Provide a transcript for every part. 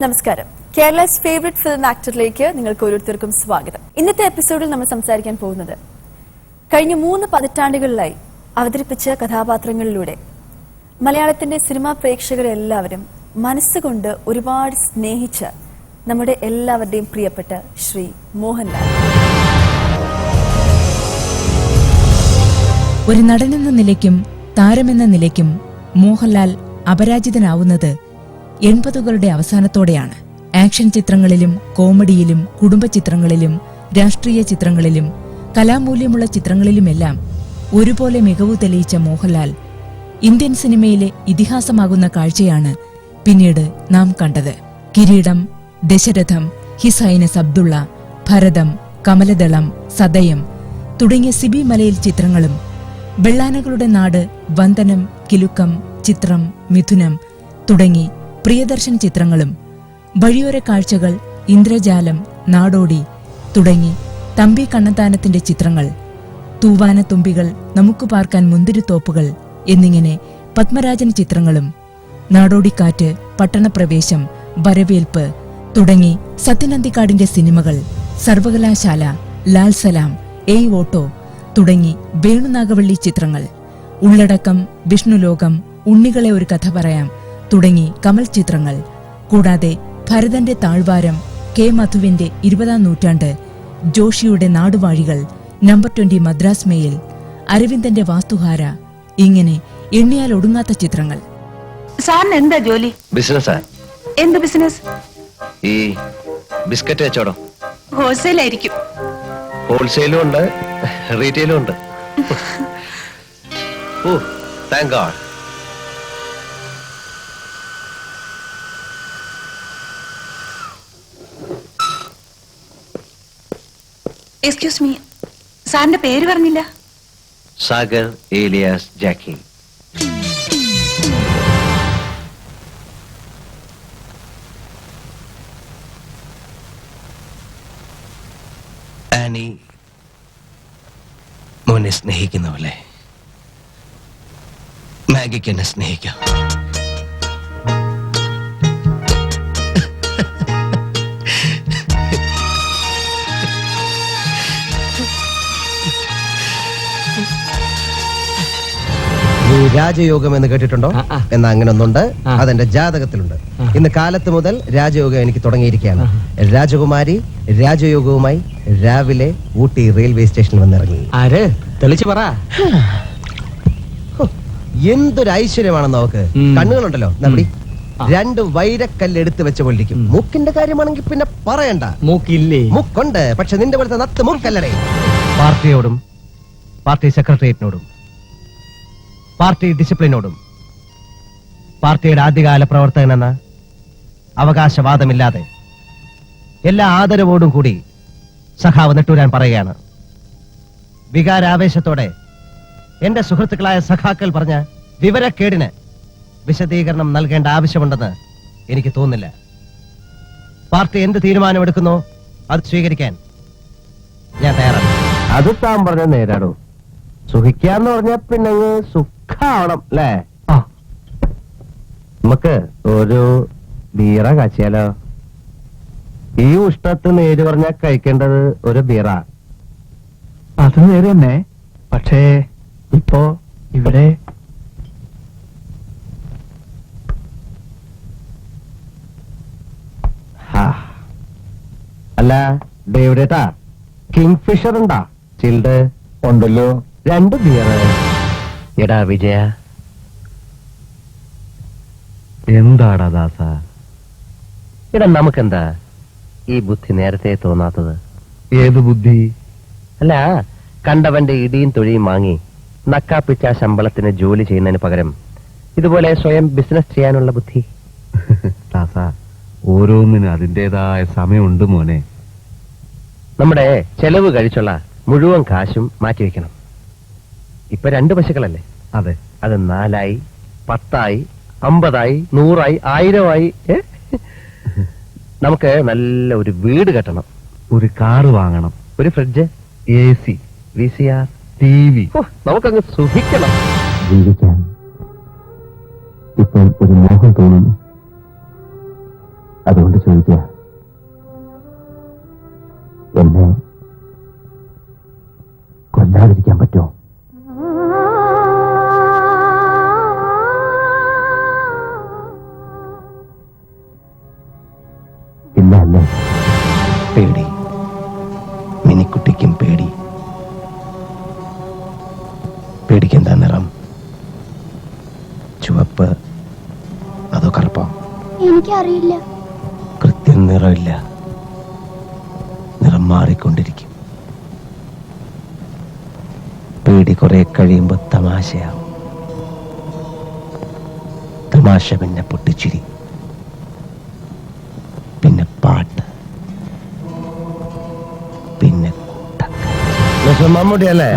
നമസ്കാരം. Kerala's favourite film ആക്ടറിലേക്ക് നിങ്ങൾക്ക് ഓരോരുത്തർക്കും സ്വാഗതം. ഇന്നത്തെ എപ്പിസോഡിൽ നമ്മൾ സംസാരിക്കാൻ പോകുന്നത് കഴിഞ്ഞ 3 പതിറ്റാണ്ടുകളിലായി അവതരിപ്പിച്ച കഥാപാത്രങ്ങളിലൂടെ മലയാളത്തിന്റെ സിനിമാ പ്രേക്ഷകരെ എല്ലാവരും മനസ്സുകൊണ്ട് ഒരുപാട് സ്നേഹിച്ച നമ്മുടെ എല്ലാവരുടെയും പ്രിയപ്പെട്ട ശ്രീ മോഹൻലാൽ. ഒരു നടനെന്ന നിലയ്ക്കും താരമെന്ന നിലയ്ക്കും മോഹൻലാൽ അപരാജിതനാവുന്നത് 80കളുടെ അവസാനത്തോടെയാണ്. ആക്ഷൻ ചിത്രങ്ങളിലും കോമഡിയിലും കുടുംബ ചിത്രങ്ങളിലും രാഷ്ട്രീയ ചിത്രങ്ങളിലും കലാമൂല്യമുള്ള ചിത്രങ്ങളിലുമെല്ലാം ഒരുപോലെ മികവു തെളിയിച്ച മോഹൻലാൽ ഇന്ത്യൻ സിനിമയിലെ ഇതിഹാസമാകുന്ന കാഴ്ചയാണ് പിന്നീട് നാം കണ്ടത്. കിരീടം, ദശരഥം, ഹിസ് ഹൈനസ് അബ്ദുള്ള, ഭരതം, കമലദളം, സദയം തുടങ്ങിയ സിബി മലയിൽ ചിത്രങ്ങളും, വെള്ളാനകളുടെ നാട്, വന്ദനം, കിലുക്കം, ചിത്രം, മിഥുനം തുടങ്ങി പ്രിയദർശൻ ചിത്രങ്ങളും, വഴിയോര കാഴ്ചകൾ, ഇന്ദ്രജാലം, നാടോടി തുടങ്ങി തമ്പി കണ്ണന്താനത്തിന്റെ ചിത്രങ്ങൾ, തൂവാന തുമ്പികൾ, നമുക്ക് പാർക്കാൻ മുന്തിരിത്തോപ്പുകൾ എന്നിങ്ങനെ പത്മരാജൻ ചിത്രങ്ങളും, നാടോടിക്കാറ്റ്, പട്ടണപ്രവേശം, വരവേൽപ്പ് തുടങ്ങി സത്യനന്ദിക്കാടിന്റെ സിനിമകൾ, സർവകലാശാല, ലാൽ സലാം, എയ് ഓട്ടോ തുടങ്ങി വേണുനാഗവള്ളി ചിത്രങ്ങൾ, ഉള്ളടക്കം, വിഷ്ണുലോകം, ഉണ്ണികളെ ഒരു കഥ പറയാം തുടങ്ങി കമൽ ചിത്രങ്ങൾ, കൂടാതെ ഭരതന്റെ താഴ്വാരം, കെ മധുവിന്റെ 20ാം നൂറ്റാണ്ട്, ജോഷിയുടെ നാടുവാഴികൾ, നമ്പർ 20 മദ്രാസ് മെയിൽ, അരവിന്ദന്റെ വാസ്തുഹാര, ഇങ്ങനെ എണ്ണിയാൽ ഒടുങ്ങാത്ത ചിത്രങ്ങൾ. സാറിന് എന്താ ജോലി? ബിസിനസ്സാ. എന്ത് ബിസിനസ്? ഈ ബിസ്ക്കറ്റ് കച്ചവടം. ഹോൾസെയിൽ ആയിരിക്കും. ഹോൾസെയിലും ഉണ്ട്, റീറ്റെയിലും ഉണ്ട്. ഓ, താങ്ക് ഗോഡ്. എക്സ്ക്യൂസ് മീ, സാറിന്റെ പേര് പറഞ്ഞില്ല. സാഗർ ഏലിയാസ് ജാക്കി. ആനി മോനെ സ്നേഹിക്കുന്നവല്ലേ, മാഗിക്ക് എന്നെ സ്നേഹിക്കാം. രാജയോഗം എന്ന് കേട്ടിട്ടുണ്ടോ? എന്നാ അങ്ങനെ ഒന്നുണ്ട്, അതെന്റെ ജാതകത്തിലുണ്ട്. ഇന്ന് കാലത്ത് മുതൽ രാജയോഗം എനിക്ക് തുടങ്ങിയിരിക്കുകയാണ്. രാജകുമാരി രാജയോഗവുമായി രാവിലെ ഊട്ടി റെയിൽവേ സ്റ്റേഷനിൽ വന്നിറങ്ങി. ആര് തെളിച്ചു പറ. എന്തൊരു ഐശ്വര്യമാണെന്ന് നോക്ക്. കണ്ണുകളുണ്ടല്ലോ, നമ്മുടെ 2 വൈരക്കല്ല് എടുത്ത് വെച്ച പോലിരിക്കും. മൂക്കിന്റെ കാര്യമാണെങ്കിൽ പിന്നെ പറയണ്ട. മൂക്കില്ലേ? മൂക്കുണ്ട്, പക്ഷെ നിന്റെ പോലത്തെ നത്ത് മൂക്കല്ലേ. പാർട്ടിയോടും പാർട്ടി സെക്രട്ടേറിയറ്റിനോടും പാർട്ടി ഡിസിപ്ലിനോടും പാർട്ടിയുടെ ആദ്യകാല പ്രവർത്തകനെന്ന അവകാശവാദമില്ലാതെ എല്ലാ ആദരവോടും കൂടി സഖാവ് നെട്ടൂരാൻ പറയുകയാണ്. വികാരാവേശത്തോടെ എന്റെ സുഹൃത്തുക്കളായ സഖാക്കൾ പറഞ്ഞ വിവരക്കേടിന് വിശദീകരണം നൽകേണ്ട ആവശ്യമുണ്ടെന്ന് എനിക്ക് തോന്നുന്നില്ല. പാർട്ടി എന്ത് തീരുമാനമെടുക്കുന്നോ അത് സ്വീകരിക്കാൻ ഞാൻ തയ്യാറാണ്. അത് താൻ പറഞ്ഞ നേരാണോ? സുഖിക്കാന്ന് പറഞ്ഞ പിന്നെ സുഖാവണം അല്ലേ? നമുക്ക് ഒരു ബീറ കാച്ചിയാലോ? ഈ ഉഷ്ണത്ത് നേര് പറഞ്ഞാൽ കഴിക്കേണ്ടത് ഒരു ബീറ. അത് നേരെ തന്നെ, പക്ഷേ ഇപ്പോ ഇവിടെ അല്ല ഡേവിഡേട്ടാ, കിങ് ഫിഷർ ഉണ്ടാ? ചിൽഡ് ഉണ്ടല്ലോ. 2 ബീറ. എടാ വിജയ, എന്താടാ ദാസ? എടാ നമുക്കെന്താ ഈ ബുദ്ധി നേരത്തെ തോന്നാത്തത്? ഏത് ബുദ്ധി? അല്ല, കണ്ടവന്റെ ഇടിയും തൊഴിയും വാങ്ങി നക്കാപ്പിച്ച ശമ്പളത്തിന് ജോലി ചെയ്യുന്നതിന് പകരം ഇതുപോലെ സ്വയം ബിസിനസ് ചെയ്യാനുള്ള ബുദ്ധി. ദാസ, ഓരോന്നിനും അതിന്റേതായ സമയമുണ്ട് മോനെ. നമ്മുടെ ചെലവ് കഴിച്ചുള്ള മുഴുവൻ കാശും മാറ്റിവെക്കണം. ഇപ്പൊ 2 പശുക്കളല്ലേ? അതെ. അത് 4ആയി, 10ആയി, 50ആയി, 100ആയി, 1000ആയി. നമുക്ക് നല്ല ഒരു വീട് കെട്ടണം, ഒരു കാറ് വാങ്ങണം, ഒരു ഫ്രിഡ്ജ്, AC, VCR, TV. നമുക്കങ്ങ് സുഖിക്കണം. ജീവിക്കാൻ ഇപ്പോൾ ഒരു മോഹം തോന്നുന്നു. അതുകൊണ്ട് ചോദിക്കുക, എന്നെ കൊല്ലാതിരിക്കാൻ പറ്റുമോ? ഇല്ല അല്ലേ? പേടി, മിനിക്കുട്ടിക്കും പേടി. പേടിക്കെന്താ നിറം? ചുവപ്പ് അതോ കറുപ്പോ? എനിക്കറിയില്ല. കൃത്യം നിറമില്ല, നിറം മാറിക്കൊണ്ടിരിക്കും. പേടി കുറെ കഴിയുമ്പോ തമാശയാവും. തമാശ പിന്നെ പൊട്ടിച്ചിരി, പിന്നെ പാട്ട്, പിന്നെ മിസ്റ്റർ മമ്മൂട്ടി അല്ലേ?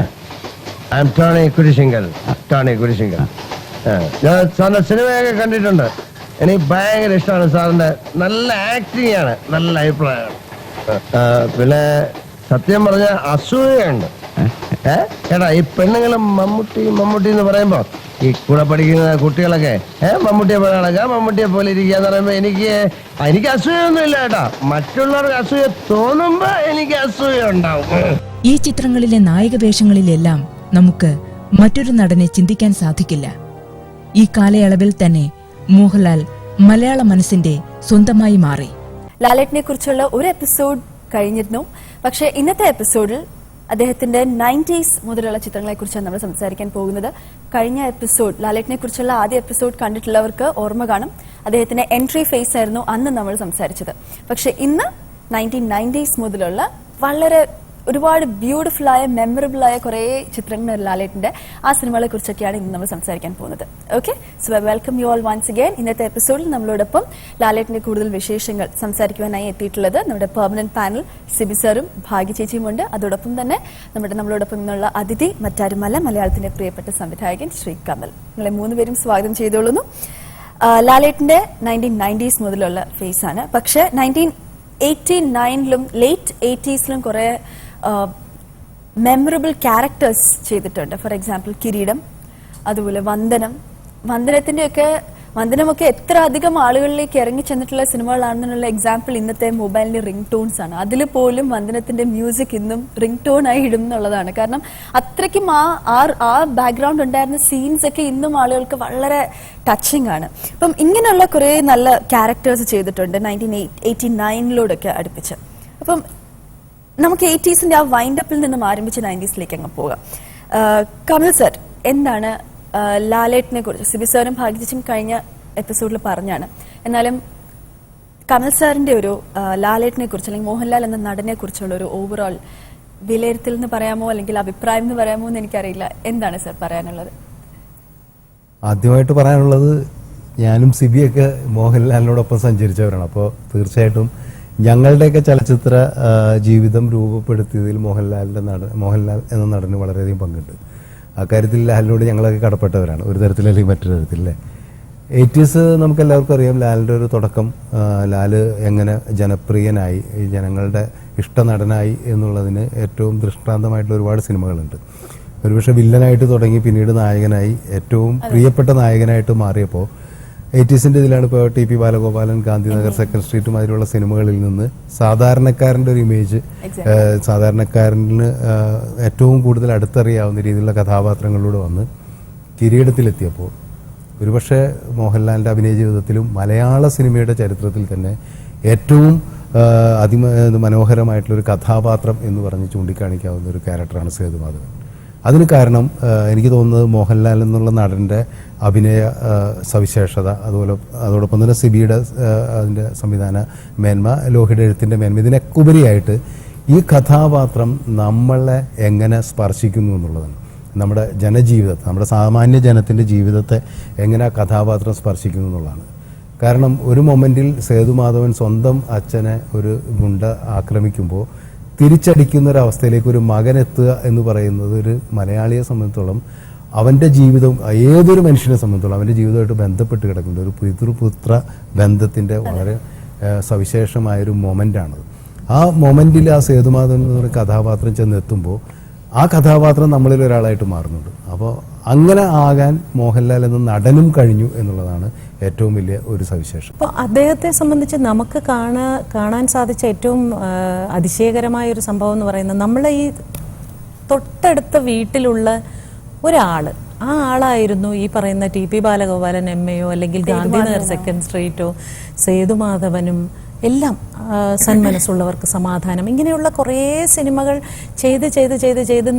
I am Tony Kurisinkal. ഞാൻ സാറിന്റെ സിനിമയൊക്കെ കണ്ടിട്ടുണ്ട്. എനിക്ക് ഭയങ്കര ഇഷ്ടമാണ് സാറിന്റെ. നല്ല ആക്ടിങ് ആണ്, നല്ല അഭിപ്രായമാണ്. പിന്നെ സത്യം പറഞ്ഞ അസൂയുണ്ട്. ചേട്ടാ, ഈ പെണ്ണുങ്ങളും മമ്മൂട്ടി എന്ന് പറയുമ്പോ ഈ കൂടെ പഠിക്കുന്ന കുട്ടികളൊക്കെ മമ്മൂട്ടിയെ പോലെ നടക്കുക, മമ്മൂട്ടിയെ പോലെ ഇരിക്കുക എന്ന് പറയുമ്പോ എനിക്ക് അസൂയൊന്നും ഇല്ല കേട്ടാ. മറ്റുള്ളവർക്ക് അസൂയ തോന്നുമ്പോ എനിക്ക് അസൂയ ഉണ്ടാവും. ഈ ചിത്രങ്ങളിലെ നായക വേഷങ്ങളിലെല്ലാം നമുക്ക് മറ്റൊരു നടനെ ചിന്തിക്കാൻ സാധിക്കില്ല. ഈ കാലയളവിൽ തന്നെ മോഹൻലാൽ മലയാള മനസ്സിന്റെ സ്വന്തമായി മാറി. ലാലേട്ടനെ കുറിച്ചുള്ള ഒരു എപ്പിസോഡ് കഴിഞ്ഞിരുന്നു. പക്ഷേ ഇന്നത്തെ എപ്പിസോഡിൽ അദ്ദേഹത്തിന്റെ 90s മുതലുള്ള ചിത്രങ്ങളെ കുറിച്ചാണ് നമ്മൾ സംസാരിക്കാൻ പോകുന്നത്. കഴിഞ്ഞ എപ്പിസോഡ്, ലാലേട്ടനെ കുറിച്ചുള്ള ആദ്യ എപ്പിസോഡ് കണ്ടിട്ടുള്ളവർക്ക് ഓർമ്മ കാണും. അദ്ദേഹത്തിന്റെ എൻട്രി ഫേസ് ആയിരുന്നു അന്ന് നമ്മൾ സംസാരിച്ചത്. പക്ഷെ ഇന്ന് 1990s മുതലുള്ള വളരെ ഒരുപാട് ബ്യൂട്ടിഫുൾ ആയ മെമ്മറബിൾ ആയ കുറെ ചിത്രങ്ങൾ ലാലേട്ടന്റെ ആ സിനിമകളെ കുറിച്ചൊക്കെയാണ് ഇന്ന് നമ്മൾ സംസാരിക്കാൻ പോകുന്നത്. Okay, so welcome you all once again. ഇന്നത്തെ എപ്പിസോഡിൽ നമ്മളോടൊപ്പം ലാലേട്ടന്റെ കൂടുതൽ വിശേഷങ്ങൾ സംസാരിക്കുവാനായി എത്തിയിട്ടുള്ളത് നമ്മുടെ പെർമനന്റ് പാനൽ സിബി സാറും ഭാഗ്യ ചേച്ചിയും ഉണ്ട്. അതോടൊപ്പം തന്നെ നമ്മളോടൊപ്പം നിന്നുള്ള അതിഥി മറ്റാരുമല്ല, മലയാളത്തിന്റെ പ്രിയപ്പെട്ട സംവിധായകൻ ശ്രീ കമൽ. നിങ്ങളെ മൂന്നുപേരും സ്വാഗതം ചെയ്തോളുന്നു. ലാലേട്ടന്റെ 1990s മുതലുള്ള ഫേസ് ആണ്. പക്ഷെ 1989ലും ലേറ്റ് 80sലും കുറെ മെമ്മറബിൾ ക്യാരക്ടേഴ്സ് ചെയ്തിട്ടുണ്ട്. ഫോർ എക്സാമ്പിൾ കിരീടം, അതുപോലെ വന്ദനമൊക്കെ എത്ര അധികം ആളുകളിലേക്ക് ഇറങ്ങി ചെന്നിട്ടുള്ള സിനിമകളാണെന്നുള്ള എക്സാമ്പിൾ ഇന്നത്തെ മൊബൈലിന്റെ റിംഗ് ടോൺസ് ആണ്. അതിൽ പോലും വന്ദനത്തിന്റെ മ്യൂസിക് ഇന്നും റിംഗ് ടോൺ ആയി ഇടും എന്നുള്ളതാണ്. കാരണം അത്രയ്ക്കും ആ ബാക്ക്ഗ്രൗണ്ട് ഉണ്ടായിരുന്ന സീൻസ് ഒക്കെ ഇന്നും ആളുകൾക്ക് വളരെ ടച്ചിങ് ആണ്. അപ്പം ഇങ്ങനെയുള്ള കുറെ നല്ല ക്യാരക്ടേഴ്സ് ചെയ്തിട്ടുണ്ട് 1989 അടുപ്പിച്ച്. അപ്പം നമുക്ക് 80സിന്റെ ആ വൈൻഡപ്പിൽ നിന്നും ആരംഭിച്ച് 90സിലേക്ക് അങ്ങ് പോകാം. കമൽ സർ, എന്താണ് ലാലേട്ടനെ കുറിച്ച്? സിബി സാറും ഭാഗ്യചേച്ചിയും കഴിഞ്ഞ എപ്പിസോഡിൽ പറഞ്ഞാണ്. എന്നാലും കമൽ സാറിന്റെ ഒരു ലാലേട്ടനെ കുറിച്ച് അല്ലെങ്കിൽ മോഹൻലാൽ എന്ന നടനെ കുറിച്ചുള്ള ഒരു ഓവറോൾ വിലയിരുത്തൽ എന്ന് പറയാമോ അല്ലെങ്കിൽ അഭിപ്രായം എന്ന് പറയാമോ എന്ന് എനിക്കറിയില്ല. എന്താണ് സർ പറയാനുള്ളത്? ആദ്യമായിട്ട് പറയാനുള്ളത്, ഞാനും സിബിയൊക്കെ മോഹൻലാലിനോടൊപ്പം സഞ്ചരിച്ചവരാണ്. അപ്പോൾ തീർച്ചയായിട്ടും ഞങ്ങളുടെയൊക്കെ ചലച്ചിത്ര ജീവിതം രൂപപ്പെടുത്തിയതിൽ മോഹൻലാൽ എന്ന നടന് വളരെയധികം പങ്കുണ്ട്. അക്കാര്യത്തിൽ ലാലിനോട് ഞങ്ങളൊക്കെ കടപ്പെട്ടവരാണ്, ഒരു തരത്തിലല്ലെങ്കിൽ മറ്റൊരു തരത്തിലല്ലേ. 80s നമുക്ക് എല്ലാവർക്കും അറിയാം. ലാലിൻ്റെ ഒരു തുടക്കം, ലാല് എങ്ങനെ ജനപ്രിയനായി, ജനങ്ങളുടെ ഇഷ്ട നടനായി എന്നുള്ളതിന് ഏറ്റവും ദൃഷ്ടാന്തമായിട്ടുള്ള ഒരുപാട് സിനിമകളുണ്ട്. ഒരുപക്ഷെ വില്ലനായിട്ട് തുടങ്ങി പിന്നീട് നായകനായി, ഏറ്റവും പ്രിയപ്പെട്ട നായകനായിട്ട് മാറിയപ്പോൾ 80സിൻ്റെ ഇതിലാണ് ഇപ്പോൾ T P Balagopalan, Gandhinagar, second street മാതിരിയുള്ള സിനിമകളിൽ നിന്ന് സാധാരണക്കാരൻ്റെ ഒരു ഇമേജ്, സാധാരണക്കാരന് ഏറ്റവും കൂടുതൽ അടുത്തറിയാവുന്ന രീതിയിലുള്ള കഥാപാത്രങ്ങളിലൂടെ വന്ന് കിരീടത്തിലെത്തിയപ്പോൾ ഒരുപക്ഷെ മോഹൻലാലിൻ്റെ അഭിനയ ജീവിതത്തിലും മലയാള സിനിമയുടെ ചരിത്രത്തിൽ തന്നെ ഏറ്റവും മനോഹരമായിട്ടുള്ളൊരു കഥാപാത്രം എന്ന് പറഞ്ഞ് ചൂണ്ടിക്കാണിക്കാവുന്ന ഒരു ക്യാരക്ടറാണ് സേതുമാധവൻ. അതിന് കാരണം എനിക്ക് തോന്നുന്നത് മോഹൻലാൽ എന്നുള്ള നടൻ്റെ അഭിനയ സവിശേഷത, അതോടൊപ്പം തന്നെ സിബിയുടെ അതിൻ്റെ സംവിധാന മേന്മ, ലോഹിയുടെ എഴുത്തിൻ്റെ മേന്മ, ഇതിനൊക്കെ ഉപരിയായിട്ട് ഈ കഥാപാത്രം നമ്മളെ എങ്ങനെ സ്പർശിക്കുന്നു എന്നുള്ളതാണ്. നമ്മുടെ ജനജീവിതത്തെ, നമ്മുടെ സാമാന്യ ജനത്തിൻ്റെ ജീവിതത്തെ എങ്ങനെ ആ കഥാപാത്രം സ്പർശിക്കുന്നു എന്നുള്ളതാണ്. കാരണം ഒരു മൊമെൻറ്റിൽ സേതുമാധവൻ സ്വന്തം അച്ഛനെ ഒരു ഗുണ്ട ആക്രമിക്കുമ്പോൾ തിരിച്ചടിക്കുന്ന ഒരവസ്ഥയിലേക്ക് ഒരു മകൻ എത്തുക എന്ന് പറയുന്നത് ഒരു മലയാളിയെ സംബന്ധിച്ചോളം, അവൻ്റെ ജീവിതം, ഏതൊരു മനുഷ്യനെ സംബന്ധിച്ചോളം അവൻ്റെ ജീവിതമായിട്ട് ബന്ധപ്പെട്ട് കിടക്കുന്ന ഒരു പിതൃപുത്ര ബന്ധത്തിൻ്റെ വളരെ സവിശേഷമായൊരു മൊമെൻ്റാണത്. ആ മൊമെൻറ്റിൽ ആ സേതുമാധവൻ എന്നൊരു കഥാപാത്രം ചെന്നെത്തുമ്പോൾ ആ കഥാപാത്രം നമ്മളിൽ ഒരാളായിട്ട് മാറുന്നുണ്ട്. അപ്പോൾ അങ്ങനെ ആകാൻ മോഹൻലാൽ എന്ന നടനും കഴിഞ്ഞു എന്നുള്ളതാണ് ഏറ്റവും വലിയ ഒരു സവിശേഷം. അപ്പോൾ അദ്ദേഹത്തെ സംബന്ധിച്ച് നമുക്ക് കാണാൻ സാധിച്ച ഏറ്റവും അതിശയകരമായ ഒരു സംഭവം എന്ന് പറയുന്നത്, നമ്മളെ ഈ തൊട്ടടുത്ത വീട്ടിലുള്ള ഒരാൾ, ആ ആളായിരുന്നു ഈ പറയുന്ന ടി.പി. ബാലഗോപാലൻ എം.എയോ അല്ലെങ്കിൽ ഗാന്ധിനഗർ സെക്കൻഡ് സ്ട്രീറ്റോ സേതുമാധവനും എല്ലാം, സന്മനസ്സുള്ളവർക്ക് സമാധാനം, ഇങ്ങനെയുള്ള കുറേ സിനിമകൾ ചെയ്ത്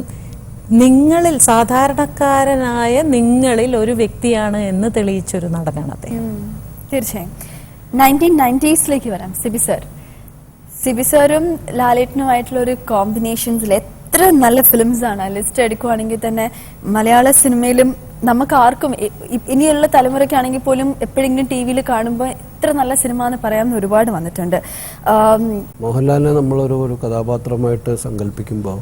നിങ്ങളിൽ, സാധാരണക്കാരനായ നിങ്ങളിൽ ഒരു വ്യക്തിയാണ് എന്ന് തെളിയിച്ചൊരു നടനാണ് അദ്ദേഹം. തീർച്ചയായും. 1990s വരാം. സിബി സാറും ലാലേട്ടനുമായിട്ടുള്ള ഒരു കോമ്പിനേഷൻസിൽ എത്ര നല്ല ഫിലിംസ് ആണ്. ലിസ്റ്റ് എടുക്കുവാണെങ്കിൽ തന്നെ മലയാള സിനിമയിലും നമുക്ക് ആർക്കും, ഇനിയുള്ള തലമുറയ്ക്കാണെങ്കിൽ പോലും എപ്പോഴെങ്കിലും ടി.വിയിൽ കാണുമ്പോൾ എത്ര നല്ല സിനിമ എന്ന് പറയാമെന്ന് ഒരുപാട് വന്നിട്ടുണ്ട്. മോഹൻലാലിനെ നമ്മളൊരു കഥാപാത്രമായിട്ട് സങ്കല്പിക്കുമ്പോൾ,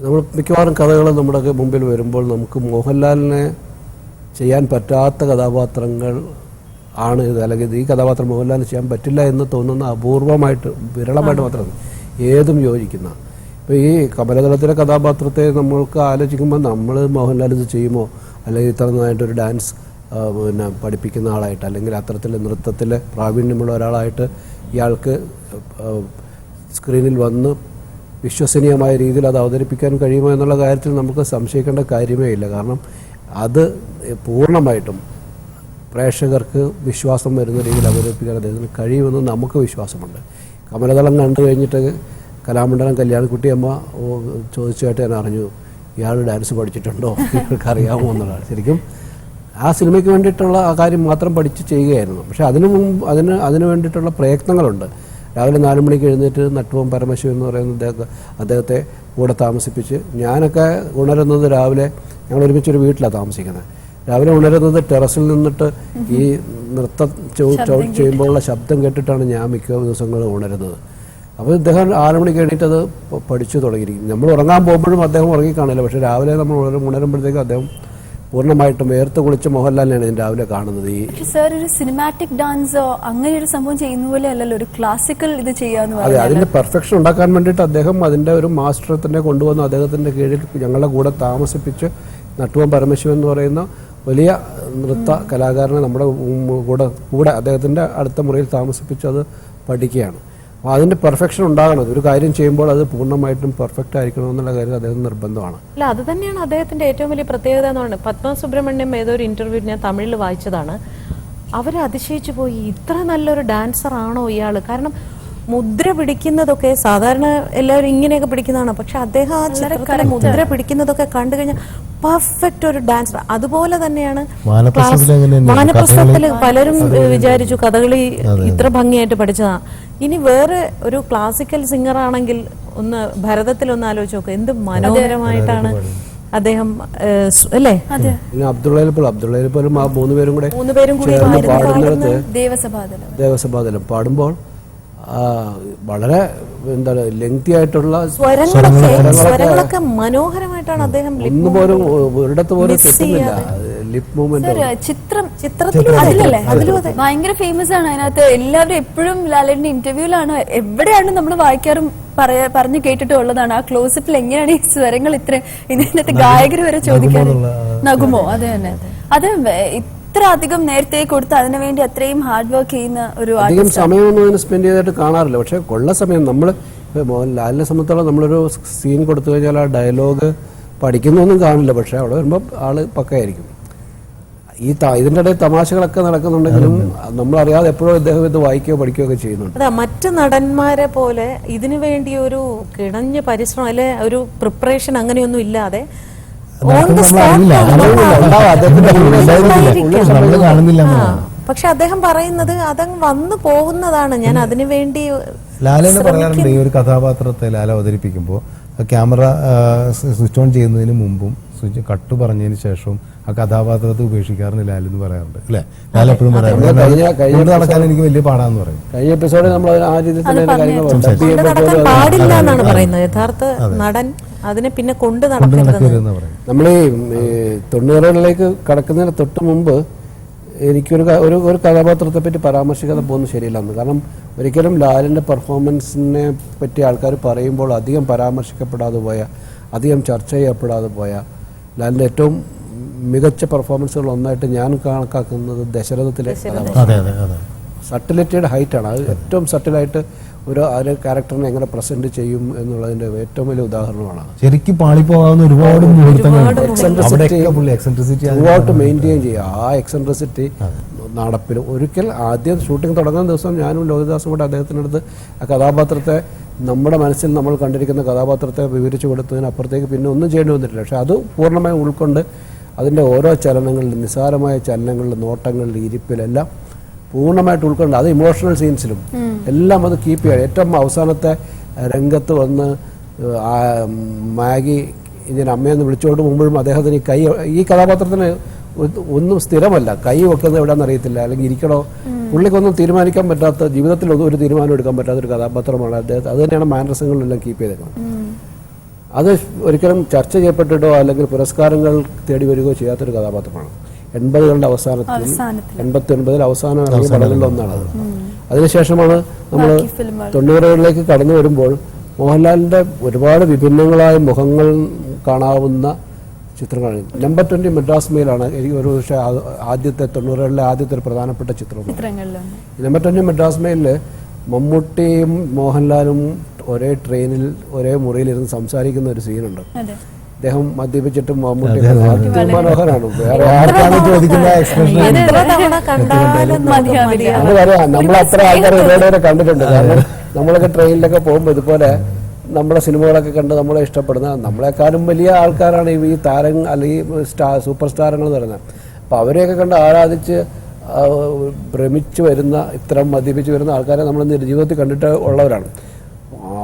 നമ്മൾ മിക്കവാറും കഥകൾ നമ്മുടെ മുമ്പിൽ വരുമ്പോൾ നമുക്ക് മോഹൻലാലിനെ ചെയ്യാൻ പറ്റാത്ത കഥാപാത്രങ്ങൾ ആണ് ഇത്, അല്ലെങ്കിൽ ഈ കഥാപാത്രം മോഹൻലാലിന് ചെയ്യാൻ പറ്റില്ല എന്ന് തോന്നുന്ന അപൂർവമായിട്ട്, വിരളമായിട്ട് മാത്രമേ ഏതും യോജിക്കുന്ന. ഇപ്പോൾ ഈ കമലതലത്തിലെ കഥാപാത്രത്തെ നമ്മൾക്ക് ആലോചിക്കുമ്പോൾ നമ്മൾ മോഹൻലാൽ ഇത് ചെയ്യുമോ, അല്ലെങ്കിൽ ഇത്ര നന്നായിട്ടൊരു ഡാൻസ് പഠിപ്പിക്കുന്ന ആളായിട്ട്, അല്ലെങ്കിൽ അത്തരത്തിൽ നൃത്തത്തിൽ പ്രാവീണ്യമുള്ള ഒരാളായിട്ട് ഇയാൾക്ക് സ്ക്രീനിൽ വന്ന് വിശ്വസനീയമായ രീതിയിൽ അത് അവതരിപ്പിക്കാൻ കഴിയുമോ എന്നുള്ള കാര്യത്തിൽ നമുക്ക് സംശയിക്കേണ്ട കാര്യമേ ഇല്ല. കാരണം അത് പൂർണ്ണമായിട്ടും പ്രേക്ഷകർക്ക് വിശ്വാസം വരുന്ന രീതിയിൽ അവതരിപ്പിക്കാൻ അദ്ദേഹത്തിന് കഴിയുമെന്ന് നമുക്ക് വിശ്വാസമുണ്ട്. കമലതളം കണ്ടു കഴിഞ്ഞിട്ട് കലാമണ്ഡലം കല്യാണിക്കുട്ടിയമ്മ ചോദിച്ചതായിട്ട് ഞാൻ അറിഞ്ഞു, ഇയാൾ ഡാൻസ് പഠിച്ചിട്ടുണ്ടോ, ഇയാൾക്ക് അറിയാമോ എന്നുള്ളതാണ്. ശരിക്കും ആ സിനിമയ്ക്ക് വേണ്ടിയിട്ടുള്ള ആ കാര്യം മാത്രം പഠിച്ച് ചെയ്യുകയായിരുന്നു. പക്ഷേ അതിന് വേണ്ടിയിട്ടുള്ള പ്രയത്നങ്ങളുണ്ട്. രാവിലെ 4 മണിക്ക് എഴുന്നേറ്റ് നട്ടുവം പരമശിവൻ എന്ന് പറയുന്ന അദ്ദേഹത്തെ കൂടെ താമസിപ്പിച്ച്, ഞാനൊക്കെ ഉണരുന്നത് രാവിലെ, ഞങ്ങൾ ഒരുമിച്ചൊരു വീട്ടിലാണ് താമസിക്കുന്നത്, രാവിലെ ഉണരുന്നത് ടെറസിൽ നിന്നിട്ട് ഈ നൃത്തം ചെയ്യുമ്പോഴുള്ള ശബ്ദം കേട്ടിട്ടാണ് ഞാൻ മിക്ക ദിവസങ്ങളും ഉണരുന്നത്. അപ്പോൾ ഇദ്ദേഹം 6 മണിക്ക് എണീറ്റ് അത് പഠിച്ചു തുടങ്ങിയിരിക്കും. നമ്മൾ ഉറങ്ങാൻ പോകുമ്പോഴും അദ്ദേഹം ഉറങ്ങിക്കാണില്ല, പക്ഷേ രാവിലെ നമ്മൾ ഉണരുമ്പോഴത്തേക്കും അദ്ദേഹം പൂർണ്ണമായിട്ടും വേർത്ത് കുളിച്ച് മോഹൻലാലിനെയാണ് ഞാൻ രാവിലെ കാണുന്നത്. ഈ സാർ ഒരു സിനിമാറ്റിക് ഡാൻസോ അങ്ങനെ ഒരു സംഭവം ചെയ്യുന്ന പോലെ അല്ലല്ലോ ഒരു ക്ലാസിക്കൽ ഇത് ചെയ്യാന്ന് അതെ, അതിന്റെ പെർഫെക്ഷൻ ഉണ്ടാക്കാൻ വേണ്ടിയിട്ട് അദ്ദേഹം അതിന്റെ ഒരു മാസ്റ്ററെ തന്നെ കൊണ്ടുവന്നു അദ്ദേഹത്തിന്റെ കീഴിൽ ഞങ്ങളുടെ കൂടെ താമസിപ്പിച്ച് നട്ടുവം പരമശിവൻ എന്ന് പറയുന്ന വലിയ നൃത്ത കലാകാരനെ നമ്മുടെ കൂടെ അദ്ദേഹത്തിന്റെ അടുത്ത മുറിയിൽ താമസിപ്പിച്ച് അത് പഠിക്കുകയാണ്. അപ്പോൾ അതിന്റെ പെർഫെക്ഷൻ ഉണ്ടാകണം. ഒരു കാര്യം ചെയ്യുമ്പോൾ അത് പൂർണ്ണമായിട്ടും പെർഫെക്റ്റ് ആയിരിക്കണം എന്നുള്ള കാര്യം അദ്ദേഹം നിർബന്ധമാണ്. അല്ല, അത് തന്നെയാണ് അദ്ദേഹത്തിന്റെ ഏറ്റവും വലിയ പ്രത്യേകത എന്ന് പറയുന്നത്. പത്മ സുബ്രഹ്മണ്യം ഏതൊരു ഇന്റർവ്യൂ ഞാൻ തമിഴിൽ വായിച്ചതാണ്, അവർ അതിശയിച്ചു പോയി, ഇത്ര നല്ലൊരു ഡാൻസർ ആണോ ഇയാൾ. കാരണം മുദ്ര പിടിക്കുന്നതൊക്കെ സാധാരണ എല്ലാവരും ഇങ്ങനെയൊക്കെ പിടിക്കുന്നതാണ്, പക്ഷെ അദ്ദേഹം ആ ചിത്രത്തിലെ മുദ്ര പിടിക്കുന്നതൊക്കെ കണ്ടു കഴിഞ്ഞാൽ പെർഫെക്റ്റ് ഒരു ഡാൻസർ. അതുപോലെ തന്നെയാണ് വാനപ്രസ്ഥത്തിൽ പലരും വിചാരിച്ചു കഥകളി ഇത്ര ഭംഗിയായിട്ട് പഠിച്ചതാണ്. ഇനി വേറെ ഒരു ക്ലാസിക്കൽ സിംഗർ ആണെങ്കിൽ ഒന്ന് ഭരതത്തിൽ ഒന്ന് ആലോചിച്ച് നോക്കുക, എന്ത് മനോഹരമായിട്ടാണ് അദ്ദേഹം, അല്ലേ? പിന്നെ അബ്ദുള്ളയിലും ആ മൂന്നുപേരും കൂടി പാടുന്നിടത്ത് ദേവസഭാതലം പാടുമ്പോൾ വളരെ എന്താണ് ലെങ്തി ആയിട്ടുള്ള സ്വരങ്ങളൊക്കെ മനോഹരമായിട്ടാണ് അദ്ദേഹം ഒന്നുപോലും ഒരിടത്ത് പോലും തെറ്റുന്നില്ല. ലിപ് മൂവ്മെന്റ് ചിത്രത്തിൽ ഭയങ്കര ഫേമസ് ആണ്. അതിനകത്ത് എല്ലാവരും എപ്പോഴും ലാലേട്ടന്റെ ഇന്റർവ്യൂലാണ്, എവിടെയാണ് നമ്മൾ വായിക്കാറും പറഞ്ഞു കേട്ടിട്ടും ഉള്ളതാണ്. ആ ക്ലോസപ്പിൽ എങ്ങനെയാണ് ഈ സ്വരങ്ങൾ ഇത്ര, ഇതിനകത്ത് ഗായകർ വരെ ചോദിക്കാൻ നകുമോ. അത് തന്നെ, അത് ഇത്ര അധികം നേരത്തെ കൊടുത്ത് അതിനുവേണ്ടി അത്രയും ഹാർഡ് വർക്ക് ചെയ്യുന്ന ഒരു അധികം സമയമൊന്നും അതിന് സ്പെൻഡ് ചെയ്തിട്ട് കാണാറില്ല. പക്ഷെ കൊള്ള സമയം നമ്മൾ ലാലിനെ സംബന്ധിച്ചോളം നമ്മളൊരു സീൻ കൊടുത്തു കഴിഞ്ഞാൽ ആ ഡയലോഗ് പഠിക്കുന്നൊന്നും കാണില്ല, പക്ഷെ അവിടെ വരുമ്പോൾ ആള് പക്കയായിരിക്കും. ഇതിന്റെ ഇടയിൽ തമാശകളൊക്കെ നടക്കുന്നുണ്ടെങ്കിലും നമ്മളറിയാതെ എപ്പോഴും ഇദ്ദേഹം ഇത് വായിക്കുകയോ പഠിക്കുകയോ ഒക്കെ ചെയ്യുന്നുണ്ട്. അതെ, മറ്റ് നടന്മാരെ പോലെ ഇതിനു വേണ്ടി ഒരു കിണഞ്ഞ പരിശ്രമം അല്ലെ ഒരു പ്രിപ്പറേഷൻ അങ്ങനെയൊന്നും ഇല്ലാതെ പക്ഷെ അദ്ദേഹം പറയുന്നത് അതങ്ങ് വന്നു പോകുന്നതാണ്. ഞാൻ അതിനു വേണ്ടി ലാലേനെ പറയാറുണ്ട്, ഈ ഒരു കഥാപാത്രത്തെ ലാല അവതരിപ്പിക്കുമ്പോൾ ക്യാമറ സ്വിച്ച് ഓൺ ചെയ്യുന്നതിന് മുമ്പും സ്വിച്ച് കട്ട് പറഞ്ഞതിന് ശേഷവും ആ കഥാപാത്രത്തെ ഉപേക്ഷിക്കാറുണ്ട് ലാലെന്ന് പറയാറുണ്ട്, അല്ലെ? ലാൽ എപ്പോഴും പറയാറുണ്ട് നടക്കാൻ എനിക്ക് വലിയ പാടാന്ന് പറയും. കഴിഞ്ഞ എപ്പിസോഡിൽ നമ്മൾ ആ രീതിയിൽ പാടില്ല എന്നാണ് പറയുന്നത്. യഥാർത്ഥ നടൻ അതിനെ പിന്നെ കൊണ്ട് നടക്കരുതെന്ന് പറയും. നമ്മൾ ഈ 90കളിലേക്ക് കടക്കുന്നതിന് തൊട്ട് മുമ്പ് എനിക്കൊരു ഒരു കഥാപാത്രത്തെ പറ്റി പരാമർശിക്കാതെ പോകുന്നത് ശരിയല്ലെന്ന്. കാരണം ഒരിക്കലും ലാലിൻ്റെ പെർഫോമൻസിനെ പറ്റി ആൾക്കാർ പറയുമ്പോൾ അധികം പരാമർശിക്കപ്പെടാതെ പോയ അധികം ചർച്ച ചെയ്യപ്പെടാതെ പോയ ലാലിൻ്റെ ഏറ്റവും മികച്ച പെർഫോമൻസുകൾ ഒന്നായിട്ട് ഞാൻ കണക്കാക്കുന്നത് ദശരഥത്തിലെ സട്ടിലിറ്റിയുടെ ഹൈറ്റാണ്. അത് ഏറ്റവും സട്ടിലായിട്ട് ഒരു ക്യാരക്ടറിനെ എങ്ങനെ പ്രസന്റ് ചെയ്യും എന്നുള്ളതിന്റെ ഏറ്റവും വലിയ ഉദാഹരണമാണ്. ശരിക്കും പാളിപ്പോകാവുന്ന ഒരുപാട് ത്രൂഔട്ട് മെയിൻറ്റെയിൻ ചെയ്യുക. ആ എക്സെൻട്രിസിറ്റി നടപ്പിലും ഒരിക്കൽ ആദ്യം ഷൂട്ടിംഗ് തുടങ്ങുന്ന ദിവസം ഞാനും ലോഹിതദാസും കൂടെ അദ്ദേഹത്തിനടുത്ത് ആ കഥാപാത്രത്തെ നമ്മുടെ മനസ്സിൽ നമ്മൾ കണ്ടിരിക്കുന്ന കഥാപാത്രത്തെ വിവരിച്ചു കൊടുത്തതിനപ്പുറത്തേക്ക് പിന്നെ ഒന്നും ചെയ്യേണ്ടി വന്നിട്ടില്ല. പക്ഷെ അത് പൂർണ്ണമായും ഉൾക്കൊണ്ട് അതിൻ്റെ ഓരോ ചലനങ്ങളിലും, നിസ്സാരമായ ചലനങ്ങളിലും, നോട്ടങ്ങളിലും, ഇരിപ്പിലെല്ലാം പൂർണ്ണമായിട്ട് ഉൾക്കൊണ്ട്, അത് ഇമോഷണൽ സീൻസിലും എല്ലാം അത് കീപ്പ് ചെയ്യുക. ഏറ്റവും അവസാനത്തെ രംഗത്ത് വന്ന് മാഗി ഇങ്ങനെ അമ്മയെന്ന് വിളിച്ചുകൊണ്ട് മുമ്പോഴും അദ്ദേഹത്തിന് ഈ കഥാപാത്രത്തിന് ഒന്നും സ്ഥിരമല്ല, കൈ വെക്കുന്നത് എവിടെയാണെന്ന് അറിയത്തില്ല, അല്ലെങ്കിൽ ഇരിക്കണോ, പുള്ളിക്കൊന്നും തീരുമാനിക്കാൻ പറ്റാത്ത, ജീവിതത്തിൽ ഒരു തീരുമാനം എടുക്കാൻ പറ്റാത്ത ഒരു കഥാപാത്രമാണ് അദ്ദേഹം. അത് തന്നെയാണ് മാനരസങ്ങളിലെല്ലാം കീപ്പ് ചെയ്തേക്കുന്നത്. അത് ഒരിക്കലും ചർച്ച ചെയ്യപ്പെട്ടിട്ടോ അല്ലെങ്കിൽ പുരസ്കാരങ്ങൾ തേടി വരികയോ ചെയ്യാത്തൊരു കഥാപാത്രമാണ്. 80കളുടെ അവസാനത്തിൽ 89 അവസാനം ഇറങ്ങിയ പടങ്ങളിലൊന്നാണത്. അതിനുശേഷമാണ് നമ്മൾ 90കളിലേക്ക് കടന്നു വരുമ്പോൾ മോഹൻലാലിന്റെ ഒരുപാട് വിഭിന്നങ്ങളായ മുഖങ്ങൾ കാണാവുന്ന ചിത്രങ്ങൾ. നമ്പർ 20 മദ്രാസ് മെയിലാണ് എനിക്ക് ഒരു പക്ഷേ ആദ്യത്തെ 90കളിലെ ആദ്യത്തെ ഒരു പ്രധാനപ്പെട്ട ചിത്രം. നമ്പർ 20 മദ്രാസ് മെയിലിൽ മമ്മൂട്ടിയും മോഹൻലാലും ഒരേ ട്രെയിനിൽ ഒരേ മുറിയിലിരുന്ന് സംസാരിക്കുന്ന ഒരു സീനുണ്ട്. അദ്ദേഹം മദ്യപിച്ചിട്ടും മമ്മൂട്ടി മനോഹരാണ്. വേറെ ആർക്കാണ് ചോദിക്കുന്ന എക്സ്പ്രഷൻ പറയാം. നമ്മളത്ര ആൾക്കാർ ഇതോടെ കണ്ടിട്ടുണ്ട്. കാരണം നമ്മളൊക്കെ ട്രെയിനിലൊക്കെ പോകുമ്പോൾ ഇതുപോലെ നമ്മുടെ സിനിമകളൊക്കെ കണ്ട് നമ്മളെ ഇഷ്ടപ്പെടുന്ന, നമ്മളെക്കാളും വലിയ ആൾക്കാരാണ് ഈ താരങ്ങൾ അല്ലെങ്കിൽ സൂപ്പർ സ്റ്റാറുകൾ എന്ന് പറയുന്നത്. അപ്പം അവരെയൊക്കെ കണ്ട് ആരാധിച്ച് ഭ്രമിച്ചു വരുന്ന, ഇത്തരം മദ്യപിച്ച് വരുന്ന ആൾക്കാരെ നമ്മൾ ജീവിതത്തിൽ കണ്ടിട്ട് ഉള്ളവരാണ്.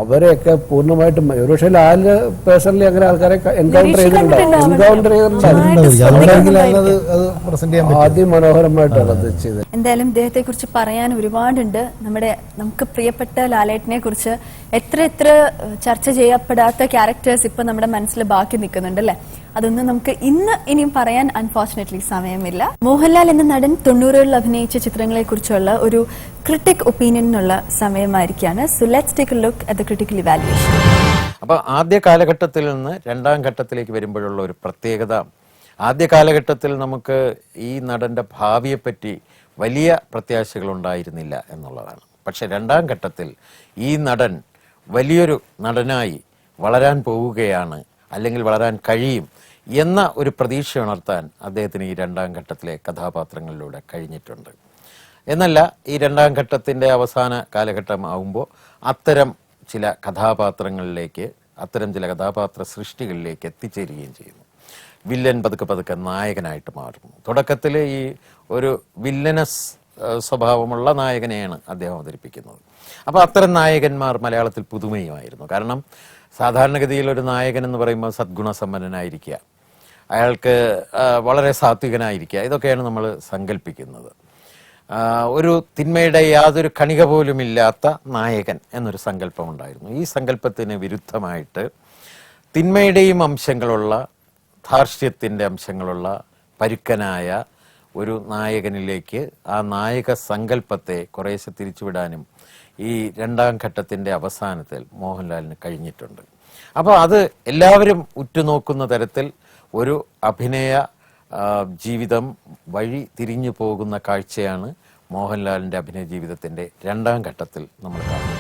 അവരെയൊക്കെ പൂർണ്ണമായിട്ടും ഒരുപക്ഷെ ലാല് പേഴ്സണലി അങ്ങനെ ആൾക്കാരെ എൻകൗണ്ടർ ചെയ്തിട്ടുണ്ടാവും. അതിമനോഹരമായിട്ടാണ് അത് ചെയ്തത്. എന്തായാലും ഇദ്ദേഹത്തെ കുറിച്ച് പറയാൻ ഒരുപാടുണ്ട്. നമുക്ക് പ്രിയപ്പെട്ട ലാലേട്ടനെ കുറിച്ച് എത്ര ചർച്ച ചെയ്യപ്പെടാത്ത ക്യാരക്ടേഴ്സ് ഇപ്പൊ നമ്മുടെ മനസ്സിൽ ബാക്കി നിൽക്കുന്നുണ്ട് അല്ലെ. അതൊന്നും നമുക്ക് ഇനിയും പറയാൻ അൺഫോർച്ചുനേറ്റ്ലി സമയമില്ല. മോഹൻലാൽ എന്ന നടൻ 90കളിൽ അഭിനയിച്ച ചിത്രങ്ങളെ കുറിച്ചുള്ള ഒരു ക്രിട്ടിക് ഒപ്പീനിയനുള്ള സമയമായിരിക്കാണ്. So let's take a look at the critical evaluation. അപ്പോൾ ആദ്യ കാലഘട്ടത്തിൽ നിന്ന് രണ്ടാം ഘട്ടത്തിലേക്ക് വരുമ്പോഴുള്ള ഒരു പ്രത്യേകത, ആദ്യ കാലഘട്ടത്തിൽ നമുക്ക് ഈ നടന്റെ ഭാവിയെപ്പറ്റി വലിയ പ്രത്യാശകൾ ഉണ്ടായിരുന്നില്ല എന്നുള്ളതാണ്. പക്ഷെ രണ്ടാം ഘട്ടത്തിൽ ഈ നടൻ വലിയൊരു നടനായി വളരാൻ പോവുകയാണ്, അല്ലെങ്കിൽ വളരാൻ കഴിയും എന്ന ഒരു പ്രതീക്ഷ ഉണർത്താൻ അദ്ദേഹത്തിന് ഈ രണ്ടാം ഘട്ടത്തിലെ കഥാപാത്രങ്ങളിലൂടെ കഴിഞ്ഞിട്ടുണ്ട്. എന്നല്ല, ഈ രണ്ടാം ഘട്ടത്തിൻ്റെ അവസാന കാലഘട്ടം ആവുമ്പോൾ അത്തരം ചില കഥാപാത്രങ്ങളിലേക്ക്, അത്തരം ചില കഥാപാത്ര സൃഷ്ടികളിലേക്ക് എത്തിച്ചേരുകയും ചെയ്യുന്നു. വില്ലൻ പതുക്കെ നായകനായിട്ട് മാറുന്നു. തുടക്കത്തിൽ ഈ ഒരു വില്ലനസ് സ്വഭാവമുള്ള നായകനെയാണ് അദ്ദേഹം അവതരിപ്പിക്കുന്നത്. അപ്പോൾ അത്തരം നായകന്മാർ മലയാളത്തിൽ പുതുമയുമായിരുന്നു. കാരണം സാധാരണഗതിയിൽ ഒരു നായകൻ എന്ന് പറയുമ്പോൾ സദ്ഗുണസമ്പന്നനായിരിക്കുക, അയാൾക്ക് വളരെ സാത്വികനായിരിക്കുക, ഇതൊക്കെയാണ് നമ്മൾ സങ്കല്പിക്കുന്നത്. ഒരു തിന്മയുടെ യാതൊരു കണിക പോലും ഇല്ലാത്ത നായകൻ എന്നൊരു സങ്കല്പമുണ്ടായിരുന്നു. ഈ സങ്കല്പത്തിന് വിരുദ്ധമായിട്ട് തിന്മയുടെയും അംശങ്ങളുള്ള, ധാർഷ്ട്യത്തിൻ്റെ അംശങ്ങളുള്ള, പരുക്കനായ ഒരു നായകനിലേക്ക് ആ നായക സങ്കല്പത്തെ കുറേശ്ശെ തിരിച്ചുവിടാനും ഈ രണ്ടാം ഘട്ടത്തിൻ്റെ അവസാനത്തിൽ മോഹൻലാലിന് കഴിഞ്ഞിട്ടുണ്ട്. അപ്പോൾ അത് എല്ലാവരും ഉറ്റുനോക്കുന്ന തരത്തിൽ ഒരു അഭിനയ ജീവിതം വഴി തിരിഞ്ഞു പോകുന്ന കാഴ്ചയാണ് മോഹൻലാലിൻ്റെ അഭിനയ ജീവിതത്തിൻ്റെ രണ്ടാം ഘട്ടത്തിൽ നമ്മൾ കാണുന്നത്.